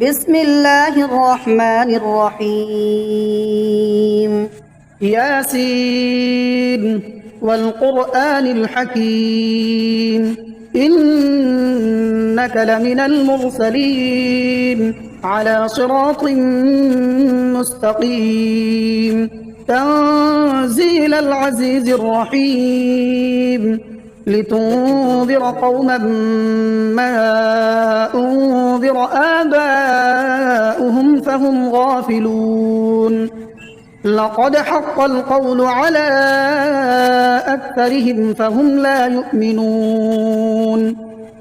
بسم الله الرحمن الرحيم. ياسين والقرآن الحكيم إنك لمن المرسلين على صراط مستقيم تنزيل العزيز الرحيم لتنذر قوما ما أنذر آباؤهم فهم غافلون لقد حق القول على أكثرهم فهم لا يؤمنون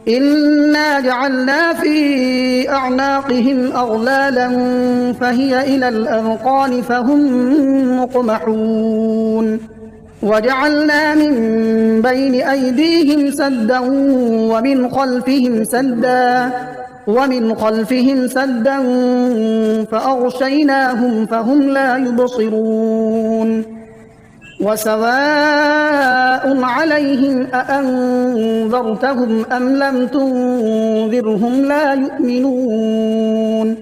إنا جعلنا في أعناقهم أغلالا فهي إلى الأذقان فهم مقمحون وجعلنا من بين أيديهم سدا ومن خلفهم سدا فأغشيناهم فهم لا يبصرون وسواء عليهم أأنذرتهم أم لم تنذرهم لا يؤمنون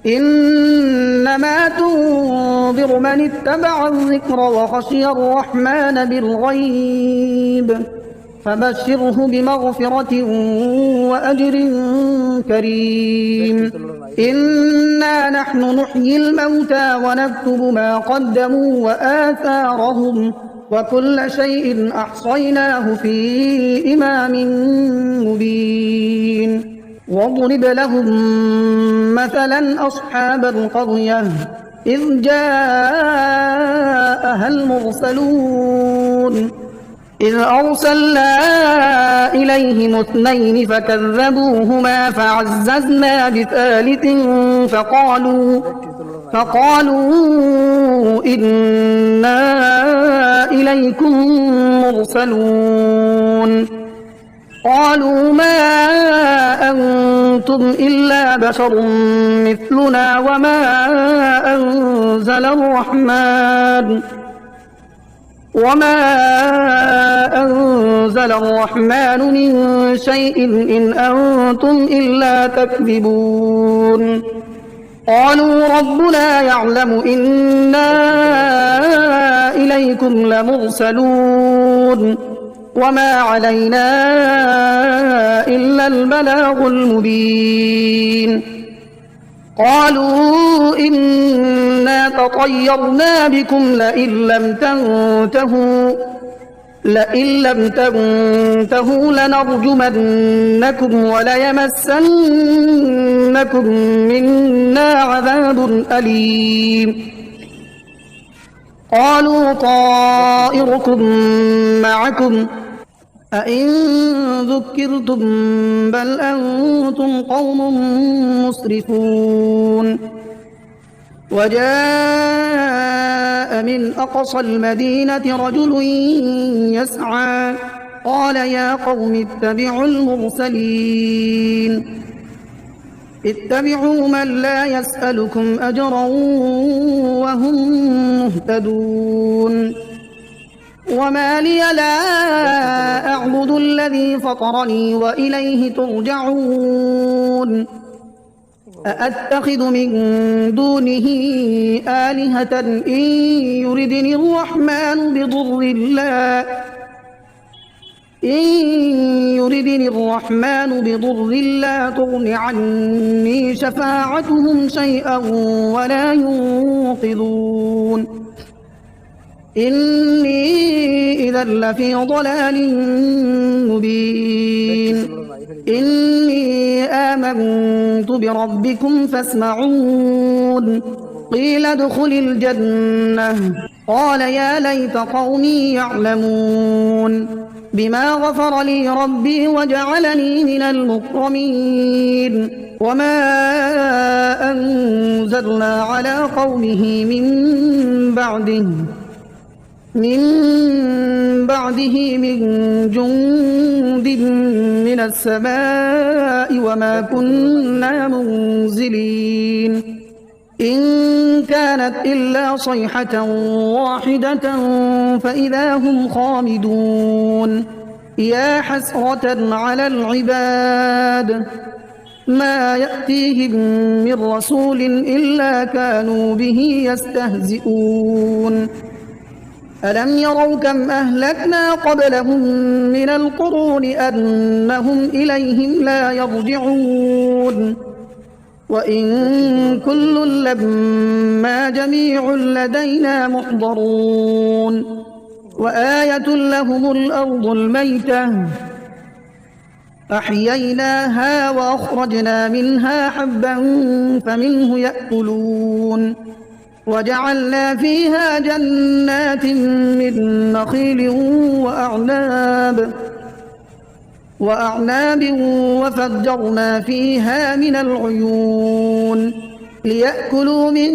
إنما تنذر من اتبع الذكر وخشي الرحمن بالغيب فبشره بمغفرة وأجر كريم إنا نحن نحيي الموتى ونكتب ما قدموا وآثارهم وكل شيء أحصيناه في إمام مبين واضرب لهم مثلا أصحاب القرية إذ جاءها المرسلون إذ أرسلنا إليهم اثنين فكذبوهما فعززنا بثالث فقالوا إنا إليكم مرسلون قالوا ما أنتم إلا بشر مثلنا وما أنزل الرحمن من شيء إن أنتم إلا تكذبون قالوا ربنا يعلم إنا إليكم لمرسلون وما علينا إلا البلاغ المبين قالوا إنا تطيرنا بكم لئن لم تنتهوا لنرجمنكم وليمسنكم منا عذاب أليم قالوا طائركم معكم أئن ذكرتم بل أنتم قوم مسرفون وجاء من أقصى المدينة رجل يسعى قال يا قوم اتبعوا المرسلين اتبعوا من لا يسألكم أجرا وهم مهتدون وما لي لا أعبد الذي فطرني وإليه ترجعون أأتخذ من دونه آلهة إن يردني الرحمن بضر لا تغن عني شفاعتهم شيئا ولا ينقذون إني إذا لفي ضلال مبين إني آمنت بربكم فاسمعون قيل ادخل الجنة قال يا ليت قومي يعلمون بما غفر لي ربي وجعلني من المكرمين وما أنزلنا على قومه من بعده من جند من السماء وما كنا منزلين إن كانت إلا صيحة واحدة فإذا هم خامدون يا حسرة على العباد ما يأتيهم من رسول إلا كانوا به يستهزئون ألم يروا كم أهلكنا قبلهم من القرون أنهم إليهم لا يرجعون وإن كل لما جميع لدينا محضرون وآية لهم الأرض الميتة أحييناها وأخرجنا منها حبا فمنه يأكلون وجعلنا فيها جنات من نخيل وأعناب وفجرنا فيها من العيون ليأكلوا من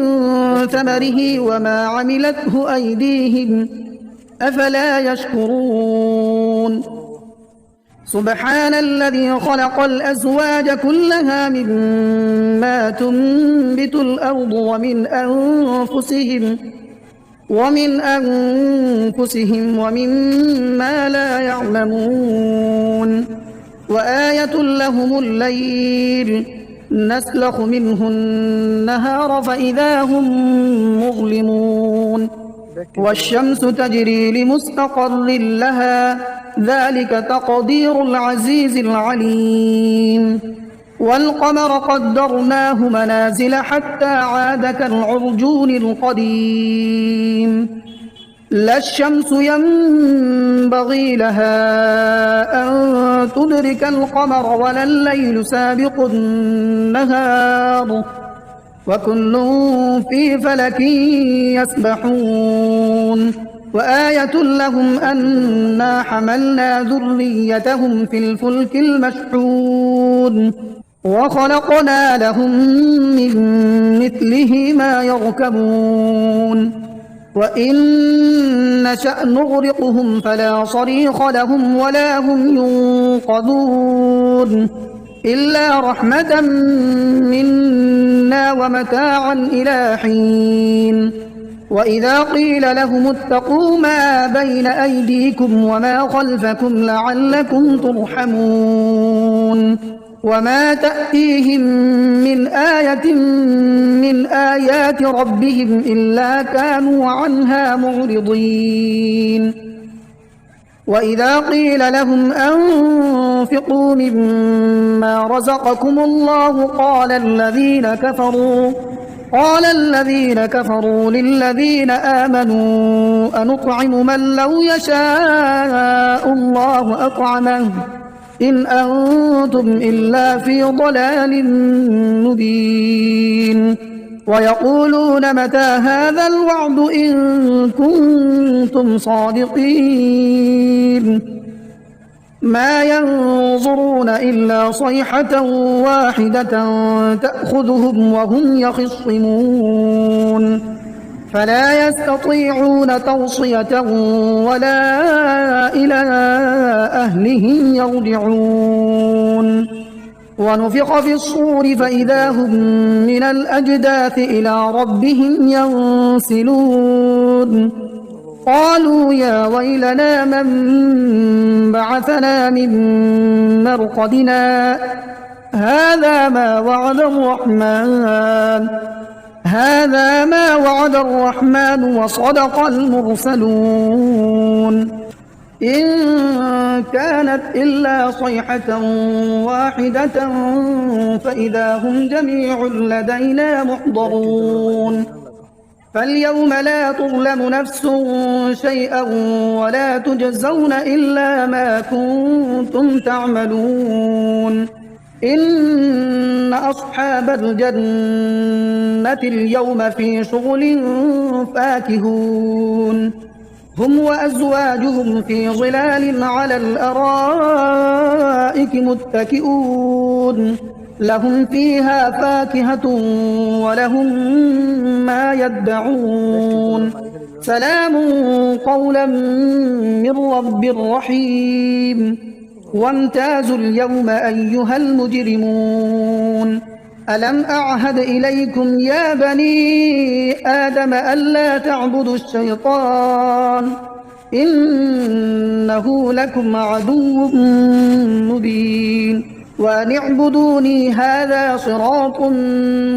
ثمره وما عملته أيديهم أفلا يشكرون سبحان الذي خلق الأزواج كلها مما تنبت الأرض ومن أنفسهم ومما لا يعلمون وآية لهم الليل نسلخ منه النهار فإذا هم مظلمون والشمس تجري لمستقر لها ذلك تقدير العزيز العليم والقمر قدرناه منازل حتى عاد كالعرجون القديم لا الشمس ينبغي لها أن تدرك القمر ولا الليل سابق النهار وكل في فلك يسبحون وآية لهم أنا حملنا ذريتهم في الفلك المشحون وخلقنا لهم من مثله ما يركبون وإن نشأ نغرقهم فلا صريخ لهم ولا هم ينقذون إلا رحمة منا ومتاعا إلى حين وإذا قيل لهم اتقوا ما بين أيديكم وما خلفكم لعلكم ترحمون وما تأتيهم من آية من آيات ربهم إلا كانوا عنها معرضين وإذا قيل لهم أنفقوا مما رزقكم الله قال الذين كفروا للذين آمنوا أنطعم من لو يشاء الله أطعمه إن أنتم إلا في ضلال مبين ويقولون متى هذا الوعد إن كنتم صادقين ما ينظرون إلا صيحة واحدة تأخذهم وهم يخصمون فلا يستطيعون توصية ولا إلى أهلهم يرجعون ونفخ في الصور فإذا هم من الأجداث إلى ربهم ينسلون قالوا يا ويلنا من بعثنا من مرقدنا هذا ما وعد الرحمن وصدق المرسلون إن كانت إلا صيحة واحدة فإذا هم جميع لدينا محضرون فاليوم لا تظلم نفس شيئا ولا تجزون إلا ما كنتم تعملون إن أصحاب الجنة اليوم في شغل فاكهون هم وأزواجهم في ظلال على الأرائك متكئون لهم فيها فاكهة ولهم ما يدعون سلام قولا من رب رحيم وامتازوا اليوم أيها المجرمون ألم أعهد إليكم يا بني آدم ألا تعبدوا الشيطان إنه لكم عدو مبين وأن اعبدوني هذا صراط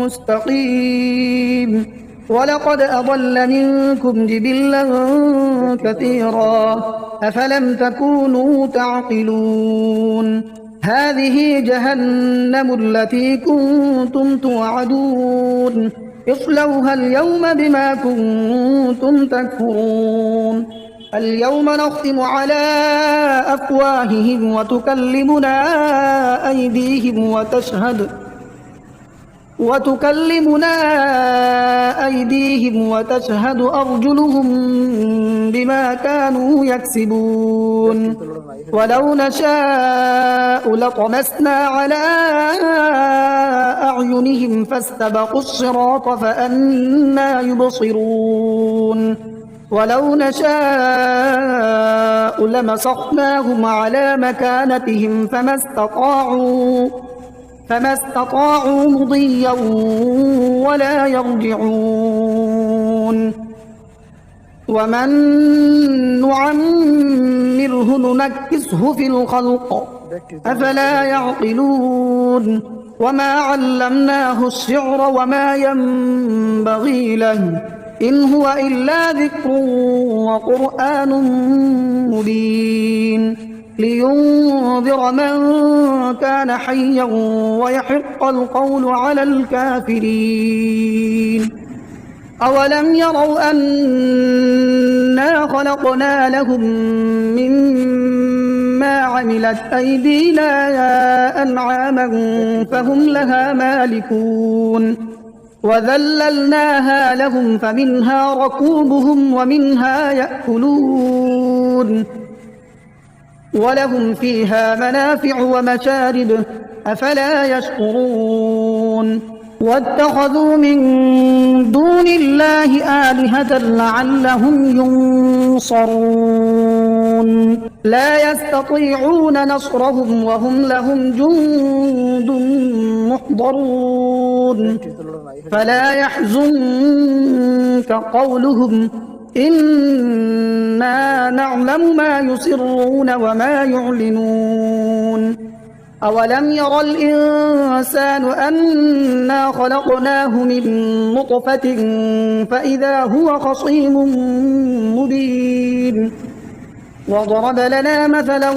مستقيم ولقد أضل منكم جبلا كثيرا أفلم تكونوا تعقلون هذه جهنم التي كنتم توعدون اصلوها اليوم بما كنتم تكفرون اليوم نختم على أفواههم وتكلمنا أيديهم وتشهد أرجلهم بما كانوا يكسبون ولو نشاء لطمسنا على أعينهم فاستبقوا الصراط فأنى يبصرون ولو نشاء لمسخناهم على مكانتهم فما استطاعوا مضيا ولا يرجعون ومن نعمره ننكسه في الخلق أفلا يعقلون وما علمناه الشعر وما ينبغي له إن هو إلا ذكر وقرآن مبين لينذر من كان حيا ويحق القول على الكافرين أولم يروا أنا خلقنا لهم مما عملت أيدينا أنعاما فهم لها مالكون وذللناها لهم فمنها ركوبهم ومنها يأكلون ولهم فيها منافع ومشارب أفلا يشكرون واتخذوا من دون الله آلهة لعلهم ينصرون لا يستطيعون نصرهم وهم لهم جند محضرون فلا يحزنك قولهم إنا نعلم ما يسرون وما يعلنون أولم ير الإنسان أنا خلقناه من نطفة فإذا هو خصيم مبين وضرب لنا مثلا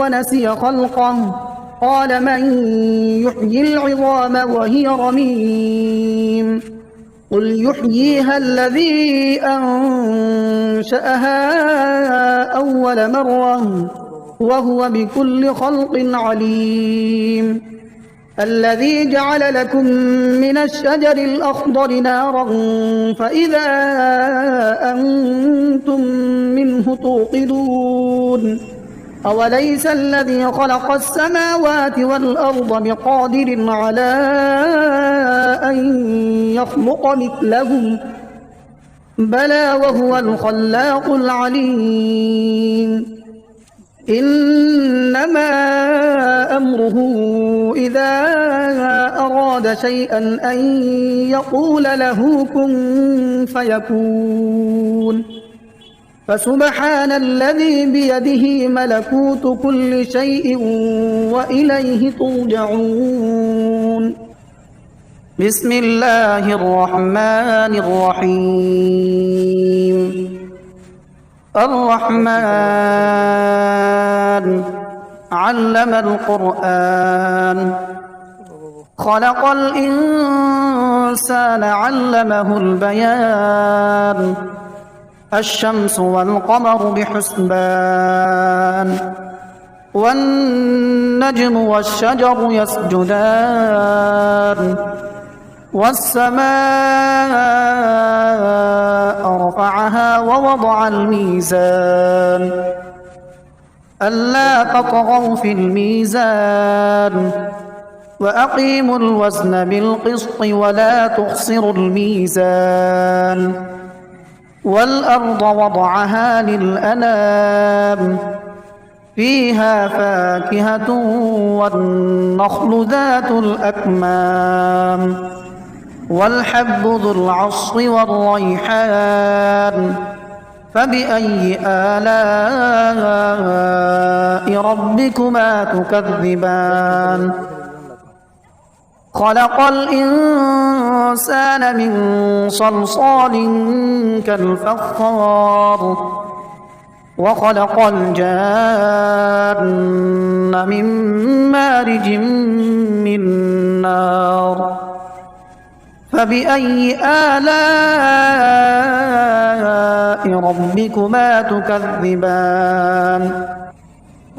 ونسي خلقه قال من يحيي العظام وهي رميم قل يحييها الذي أنشأها أول مرة وهو بكل خلق عليم الذي جعل لكم من الشجر الأخضر نارا فإذا أنتم منه توقدون أوليس الذي خلق السماوات والأرض بقادر على أن يخلق مثلهم بلى وهو الخلاق العليم إنما أمره إذا أراد شيئا أن يقول له كن فيكون فسبحان الذي بيده ملكوت كل شيء وإليه ترجعون بسم الله الرحمن الرحيم الرحمن علم القرآن خلق الإنسان علمه البيان الشمس والقمر بحسبان والنجم والشجر يسجدان والسماء رفعها ووضع الميزان ألا تطغوا في الميزان وأقيموا الوزن بالقسط ولا تخسروا الميزان والأرض وضعها للأنام فيها فاكهة والنخل ذات الأكمام والحب ذو العصف والريحان فبأي آلاء ربكما تكذبان خلق الإنسان من صلصال كالفخار وخلق الجان من مارج من نار فبأي آلاء ربكما تكذبان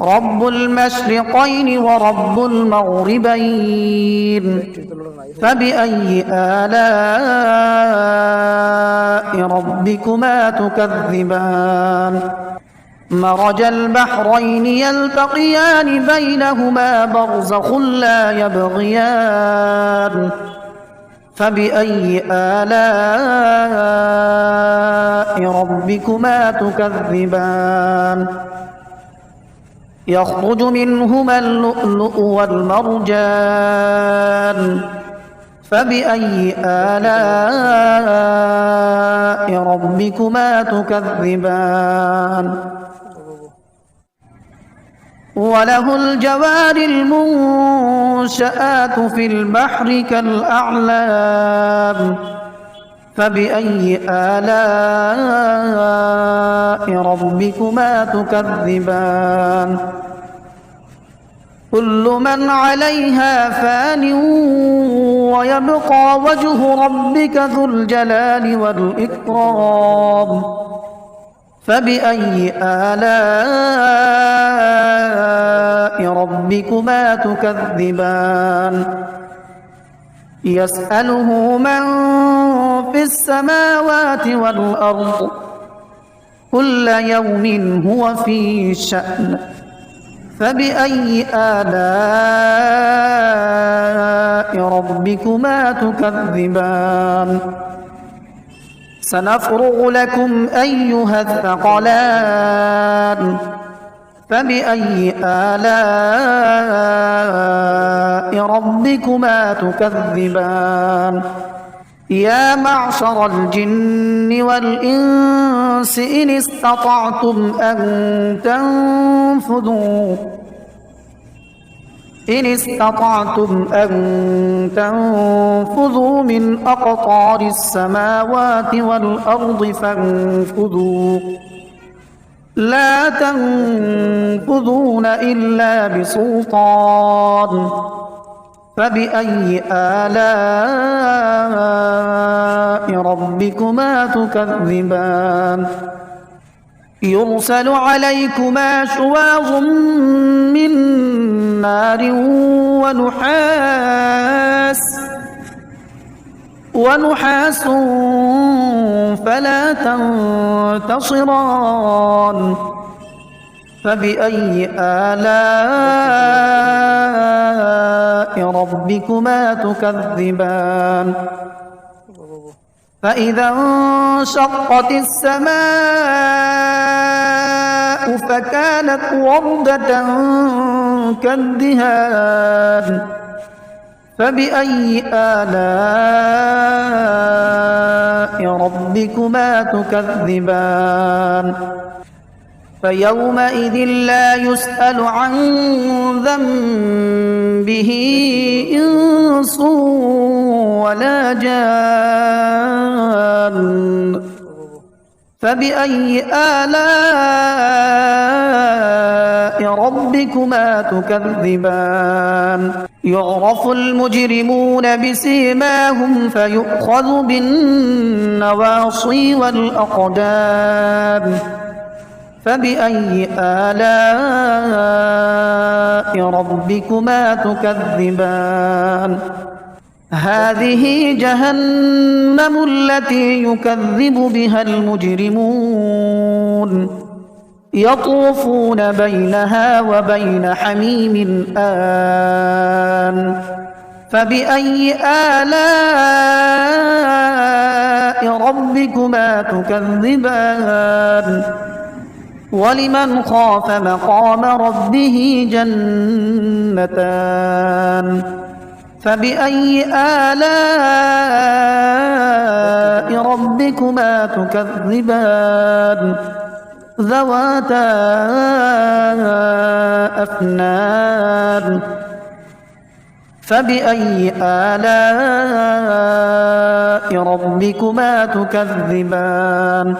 رب المشرقين ورب المغربين فبأي آلاء ربكما تكذبان مرج البحرين يلتقيان بينهما برزخ لا يبغيان فبأي آلاء ربكما تكذبان يخرج منهما اللؤلؤ والمرجان فبأي آلاء ربكما تكذبان وله الجوار المنشآت في البحر كالأعلام فبأي آلاء ربكما تكذبان كل من عليها فان ويبقى وجه ربك ذو الجلال والإكرام فبأي آلاء ربكما تكذبان يسأله من في السماوات والأرض كل يوم هو في شأن فبأي آلاء ربكما تكذبان سنفرغ لكم أيها الثقلان فبأي آلاء ربكما تكذبان يا معشر الجن والإنس إن استطعتم أن تنفذوا من أقطار السماوات والأرض فانفذوا لا تنفذون إلا بسلطان فبأي آلاء ربكما تكذبان يرسل عليكما شواظ من نار ونحاس فلا تنتصران فبأي آلاء ربكما تكذبان فإذا انشقت السماء فكانت وردة كالدهان فبأي آلاء ربكما تكذبان فيومئذ لا يسأل عن ذنبه إنس ولا جان فبأي آلاء ربكما تكذبان يعرف المجرمون بسيماهم فيؤخذ بالنواصي والأقدام فبأي آلاء ربكما تكذبان هذه جهنم التي يكذب بها المجرمون يطوفون بينها وبين حميم آن فبأي آلاء ربكما تكذبان ولمن خاف مقام ربه جنتان فبأي آلاء ربكما ربكما تكذبان ذواتا أفنان فبأي آلاء ربكما تكذبان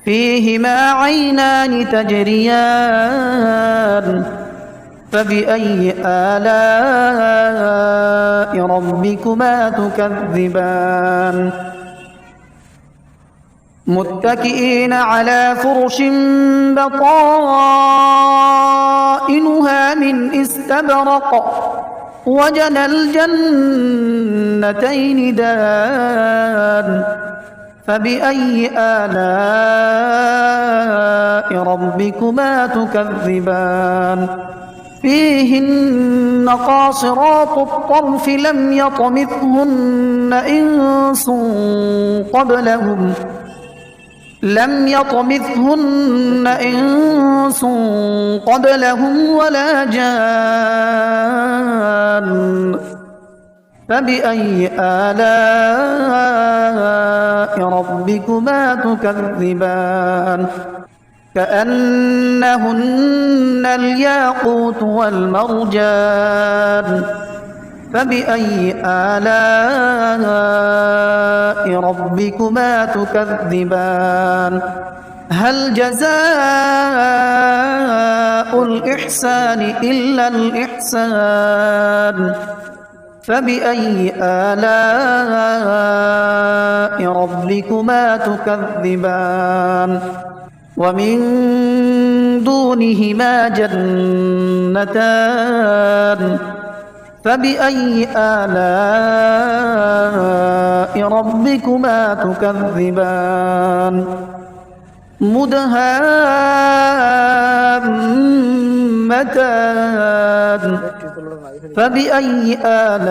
فيهما عينان تجريان فبأي آلاء ربكما تكذبان متكئين على فرش بطائنها من استبرق وجنى الجنتين دان فبأي آلاء ربكما تكذبان فيهن قاصرات الطرف لم يطمثهن إنس قبلهم ولا جان فبأي آلاء ربكما تكذبان كأنهن الياقوت والمرجان فبأي آلاء ربكما تكذبان هل جزاء الإحسان إلا الإحسان فبأي آلاء ربكما تكذبان ومن دونهما جنتان فبأي آلاء ربكما تكذبان مدهامتان فبأي آلاء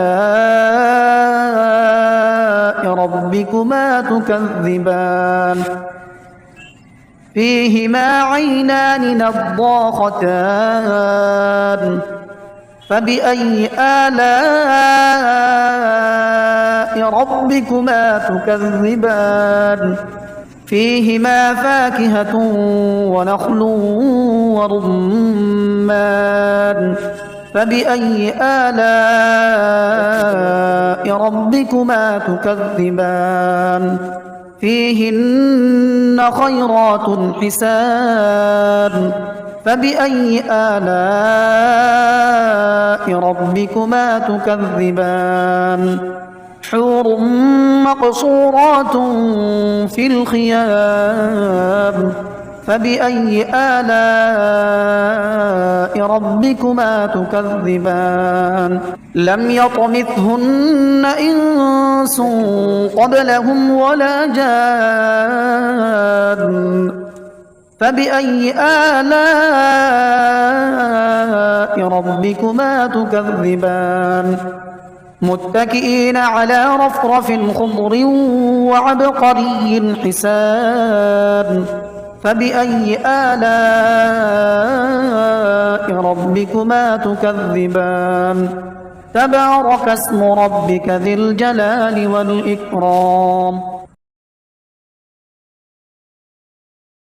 ربكما تكذبان فيهما عينان نضاختان فبأي آلاء ربكما تكذبان فيهما فاكهة ونخل ورمان فبأي آلاء ربكما تكذبان فيهن خيرات حسان فبأي آلاء ربكما تكذبان حور مقصورات في الخيام فبأي آلاء ربكما تكذبان لم يطمثهن إنس قبلهم ولا جان فبأي آلاء ربكما تكذبان متكئين على رفرف خضر وعبقري حسان فبأي آلاء ربكما تكذبان تبارك اسم ربك ذي الجلال والإكرام